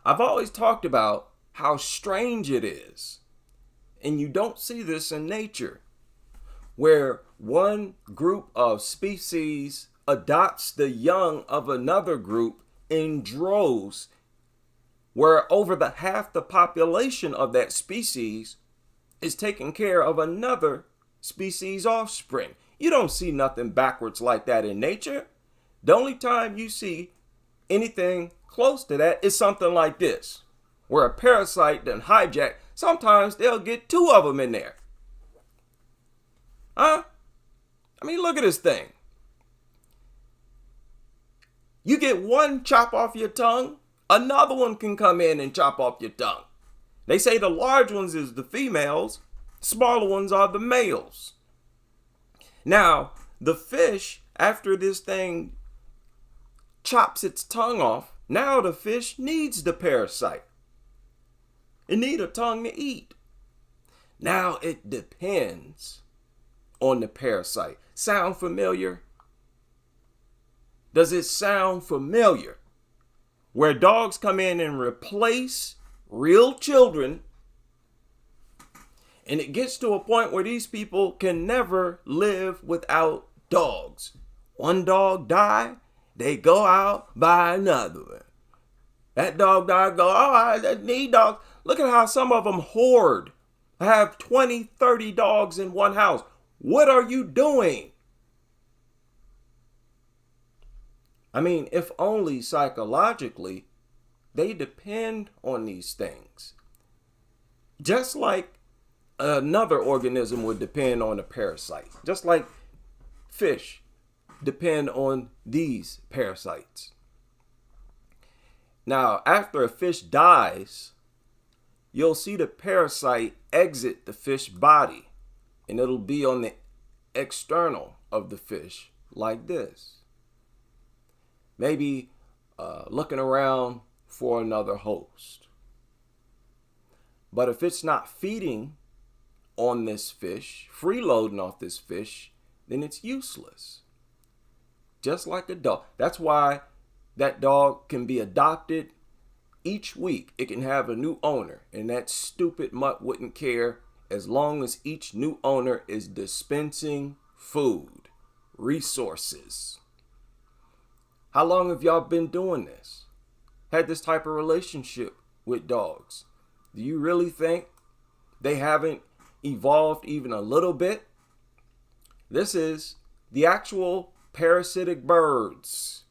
I've always talked about how strange it is. And you don't see this in nature, where one group of species adopts the young of another group in droves, where over the half the population of that species is taking care of another species' offspring. You don't see nothing backwards like that in nature. The only time you see anything close to that is something like this, where a parasite done hijack. Sometimes they'll get two of them in there. Huh? I mean, look at this thing. You get one chop off your tongue, another one can come in and chop off your tongue. They say the large ones is the females, smaller ones are the males. Now, the fish, after this thing chops its tongue off, now the fish needs the parasite. It needs a tongue to eat. Now it depends on the parasite. Sound familiar? Does it sound familiar? Where dogs come in and replace real children, and it gets to a point where these people can never live without dogs. One dog die, they go out, buy another one. That dog died, go, oh, I need dogs. Look at how some of them hoard. Have 20, 30 dogs in one house. What are you doing? I mean, if only psychologically, they depend on these things. Just like another organism would depend on a parasite. Just like fish depend on these parasites. Now, after a fish dies, you'll see the parasite exit the fish body, and it'll be on the external of the fish like this. Maybe looking around for another host. But if it's not feeding on this fish, freeloading off this fish, then it's useless. Just like a dog. That's why that dog can be adopted each week. It can have a new owner, and that stupid mutt wouldn't care as long as each new owner is dispensing food, resources. How long have y'all been doing this? had this type of relationship with dogs. Do you really think they haven't evolved even a little bit? This is the actual parasitic birds.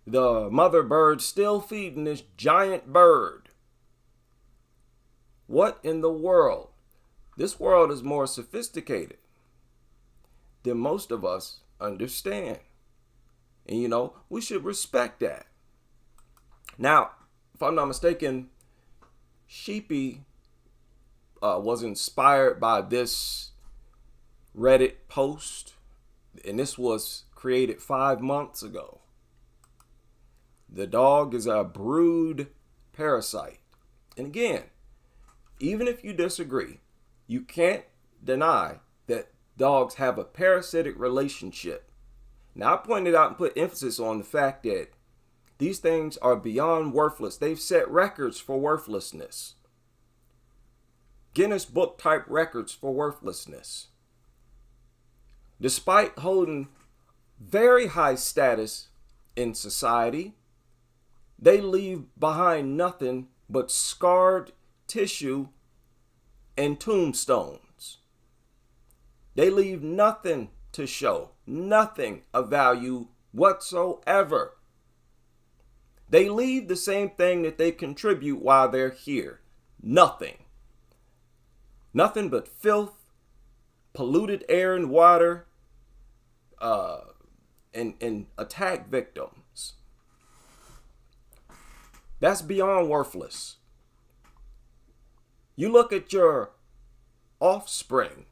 The mother bird still feeding this giant bird. What in the world? This world is more sophisticated than most of us understand. And you know, we should respect that. Now, if I'm not mistaken, Sheepy was inspired by this Reddit post, and this was created 5 months ago. The dog is a brood parasite. And again, even if you disagree, you can't deny that dogs have a parasitic relationship. Now, I pointed out and put emphasis on the fact that these things are beyond worthless. They've set records for worthlessness. Guinness Book type records for worthlessness. Despite holding very high status in society, they leave behind nothing but scarred tissue and tombstones. They leave nothing to show, nothing of value whatsoever. They leave the same thing that they contribute while they're here. Nothing. Nothing but filth, polluted air and water, and attack victims. That's beyond worthless. You look at your offspring.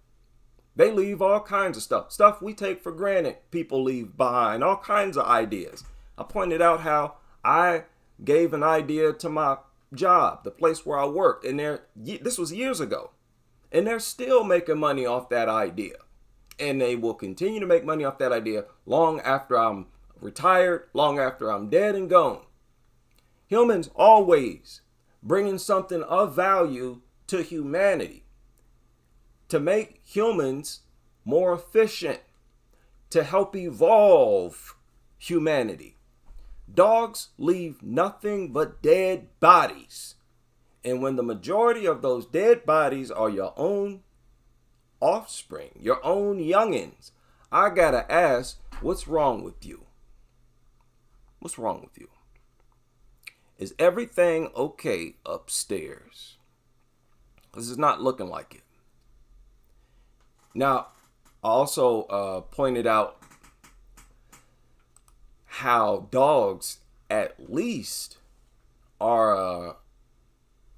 They leave all kinds of stuff. Stuff we take for granted, people leave behind. All kinds of ideas. I pointed out how I gave an idea to my job, the place where I worked. And this was years ago. And they're still making money off that idea. And they will continue to make money off that idea long after I'm retired, long after I'm dead and gone. Humans always bringing something of value to humanity, to make humans more efficient, to help evolve humanity. Dogs leave nothing but dead bodies. And when the majority of those dead bodies are your own offspring, your own youngins, I gotta ask, what's wrong with you? What's wrong with you? Is everything okay upstairs? This is not looking like it. Now, I also pointed out how dogs at least are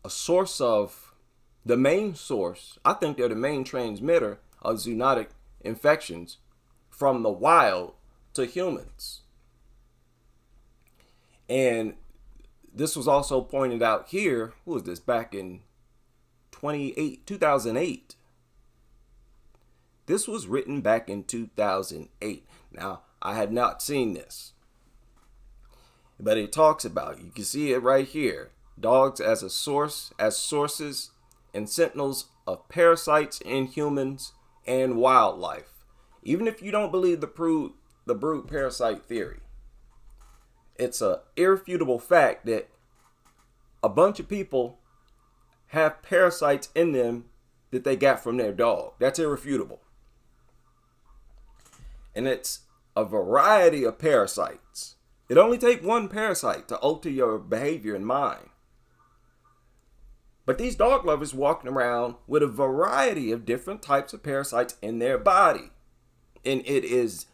a source of, the main source, I think they're the main transmitter of zoonotic infections from the wild to humans. And this was also pointed out here, who was this, back in 2008. This was written back in 2008. Now, I had not seen this, but it talks about, you can see it right here, dogs as a source, as sources and sentinels of parasites in humans and wildlife. Even if you don't believe the brood parasite theory, it's an irrefutable fact that a bunch of people have parasites in them that they got from their dog. That's irrefutable. And it's a variety of parasites. It only takes one parasite to alter your behavior and mind. But these dog lovers walking around with a variety of different types of parasites in their body. And it is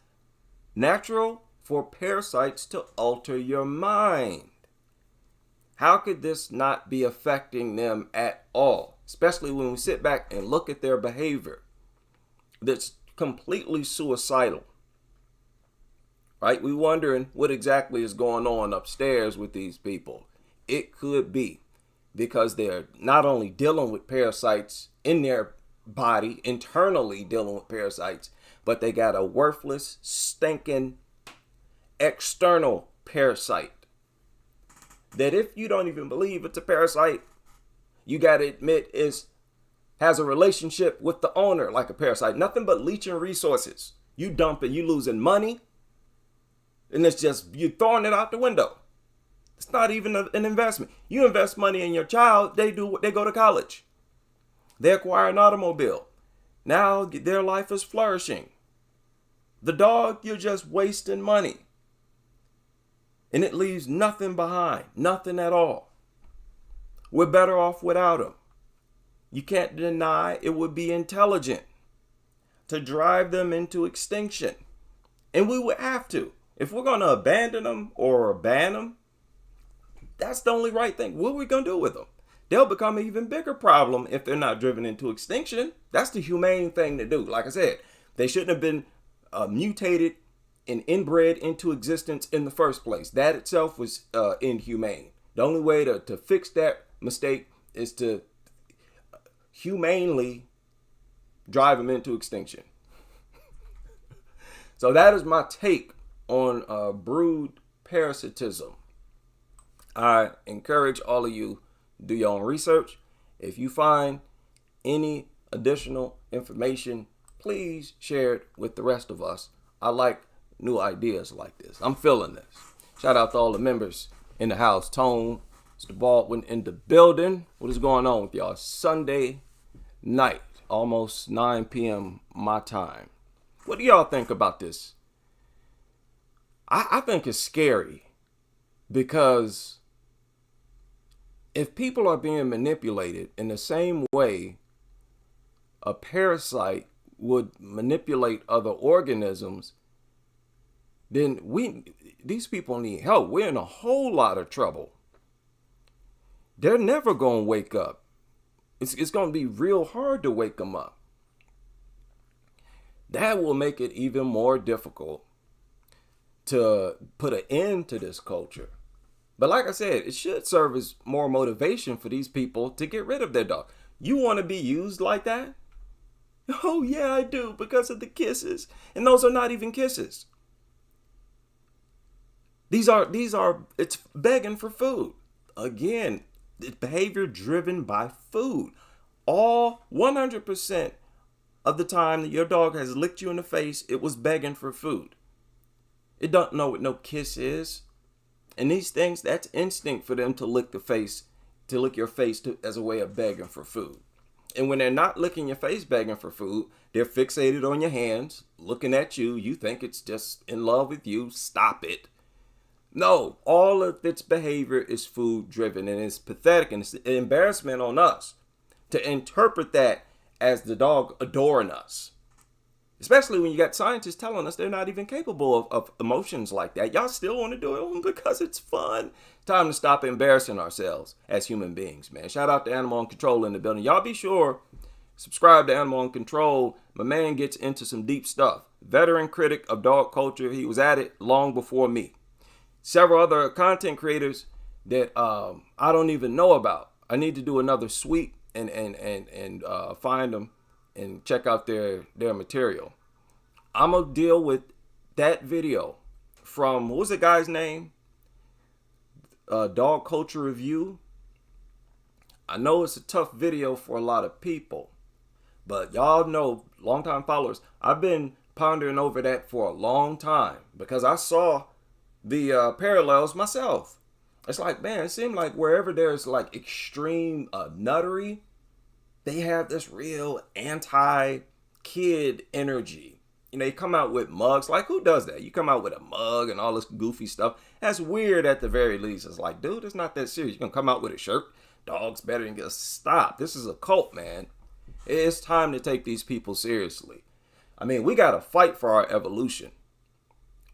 natural for parasites to alter your mind. How could this not be affecting them at all? Especially when we sit back and look at their behavior that's completely suicidal. Right? We wondering what exactly is going on upstairs with these people. It could be because they're not only dealing with parasites in their body, internally dealing with parasites, but they got a worthless, stinking, external parasite. That if you don't even believe it's a parasite, you got to admit has a relationship with the owner like a parasite. Nothing but leeching resources. You dumping, you losing money, and it's just, you throwing it out the window. It's not even an investment. You invest money in your child, they go to college. They acquire an automobile. Now their life is flourishing. The dog, you're just wasting money. And it leaves nothing behind, nothing at all. We're better off without them. You can't deny it would be intelligent to drive them into extinction. And we would have to. If we're going to abandon them or ban them, that's the only right thing. What are we going to do with them? They'll become an even bigger problem if they're not driven into extinction. That's the humane thing to do. Like I said, they shouldn't have been mutated and inbred into existence in the first place. That itself was inhumane. The only way to fix that mistake is to humanely drive them into extinction. So that is my take on brood parasitism. I encourage all of you to do your own research. If you find any additional information, please share it with the rest of us. I like new ideas like this. I'm feeling this. Shout out to all the members in the house. Tone, Mr. Baldwin in the building. What is going on with y'all? Sunday night, almost 9 p.m. my time. What do y'all think about this? I think it's scary because if people are being manipulated in the same way a parasite would manipulate other organisms, then these people need help. We're in a whole lot of trouble. They're never going to wake up. It's going to be real hard to wake them up. That will make it even more difficult to put an end to this culture. But like I said, it should serve as more motivation for these people to get rid of their dog. You want to be used like that? Oh yeah, I do, because of the kisses. And those are not even kisses. These are it's begging for food. Again, it's behavior driven by food. All 100% of the time that your dog has licked you in the face, it was begging for food. It don't know what no kiss is. And these things, that's instinct for them to lick your face as a way of begging for food. And when they're not licking your face begging for food, they're fixated on your hands, looking at you. You think it's just in love with you. Stop it. No, all of its behavior is food driven, and it's pathetic, and it's an embarrassment on us to interpret that as the dog adoring us. Especially when you got scientists telling us they're not even capable of emotions like that. Y'all still want to do it because it's fun. Time to stop embarrassing ourselves as human beings, man. Shout out to Animal on Control in the building. Y'all be sure, subscribe to Animal on Control. My man gets into some deep stuff. Veteran critic of dog culture. He was at it long before me. Several other content creators that I don't even know about. I need to do another sweep and find them and check out their material. I'm going to deal with that video from, what was the guy's name? Dog Culture Review. I know it's a tough video for a lot of people, but y'all know, longtime followers, I've been pondering over that for a long time because I saw the parallels myself. It's like, man, it seemed like wherever there's like extreme nuttery, they have this real anti-kid energy. You know, you come out with mugs. Like, who does that? You come out with a mug and all this goofy stuff. That's weird at the very least. It's like, dude, it's not that serious. You're going to come out with a shirt. Dog's better than just stop. This is a cult, man. It's time to take these people seriously. I mean, we got to fight for our evolution.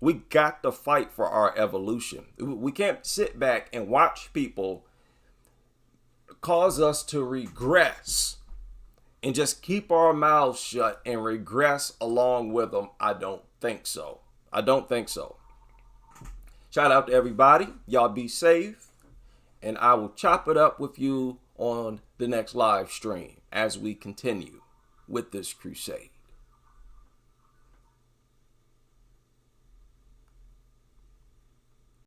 We got to fight for our evolution. We can't sit back and watch people cause us to regress and just keep our mouths shut and regress along with them. I don't think so. Shout out to everybody. Y'all be safe. And I will chop it up with you on the next live stream as we continue with this crusade.